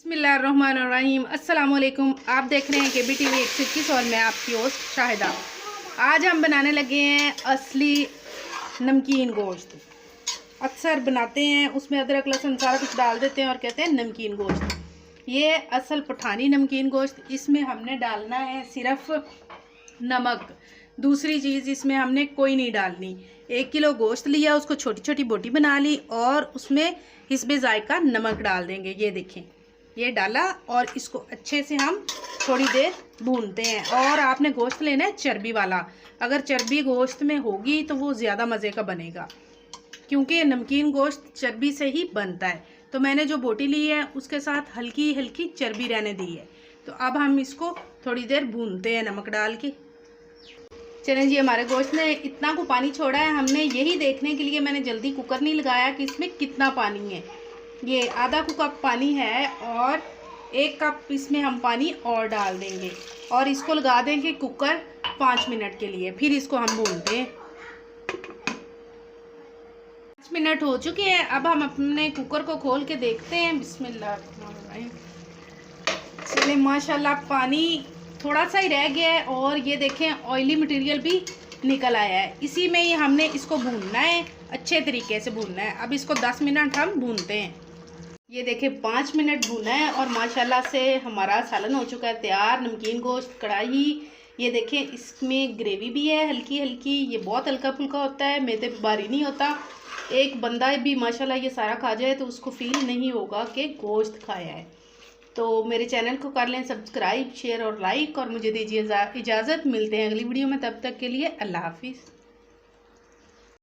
बिस्मिल्लाहिर्रहमानिर्रहीम। अस्सलाम वालेकुम। आप देख रहे हैं कि BTV 121 और मैं आपकी होस्ट शाहिदा। आज हम बनाने लगे हैं असली नमकीन गोश्त। अक्सर बनाते हैं, उसमें अदरक लहसुन सारा कुछ डाल देते हैं और कहते हैं नमकीन गोश्त। ये असल पठानी नमकीन गोश्त। इसमें हमने डालना है सिर्फ नमक, दूसरी चीज़ इसमें हमने कोई नहीं डालनी। 1 किलो गोश्त लिया, उसको छोटी छोटी बोटी बना ली और उसमें हिस्बे जायका नमक डाल देंगे। ये देखें, ये डाला और इसको अच्छे से हम थोड़ी देर भूनते हैं। और आपने गोश्त लेना है चर्बी वाला। अगर चर्बी गोश्त में होगी तो वो ज़्यादा मज़े का बनेगा, क्योंकि नमकीन गोश्त चर्बी से ही बनता है। तो मैंने जो बोटी ली है उसके साथ हल्की हल्की चर्बी रहने दी है। तो अब हम इसको थोड़ी देर भूनते हैं नमक डाल के। चलें जी, हमारे गोश्त ने इतना को पानी छोड़ा है। हमने यही देखने के लिए मैंने जल्दी कुकर नहीं लगाया कि इसमें कितना पानी है। ये आधा कप पानी है और 1 कप इसमें हम पानी और डाल देंगे और इसको लगा देंगे कुकर 5 मिनट के लिए। फिर इसको हम भूनते हैं। 5 मिनट हो चुके हैं। अब हम अपने कुकर को खोल के देखते हैं। बिस्मिल्लाह। चलिए, माशाल्लाह पानी थोड़ा सा ही रह गया है और ये देखें ऑयली मटेरियल भी निकल आया है। इसी में ही हमने इसको भूनना है, अच्छे तरीके से भूनना है। अब इसको 10 मिनट हम भूनते हैं। ये देखें 5 मिनट भूना है और माशाल्लाह से हमारा सालन हो चुका है तैयार। नमकीन गोश्त कढ़ाई, ये देखें इसमें ग्रेवी भी है हल्की हल्की। ये बहुत हल्का फुल्का होता है, मैदे पे भारी नहीं होता। एक बंदा भी माशाल्लाह ये सारा खा जाए तो उसको फील नहीं होगा कि गोश्त खाया है। तो मेरे चैनल को कर लें सब्सक्राइब, शेयर और लाइक और मुझे दीजिए इजाज़त। मिलते हैं अगली वीडियो में, तब तक के लिए अल्लाह हाफिज़।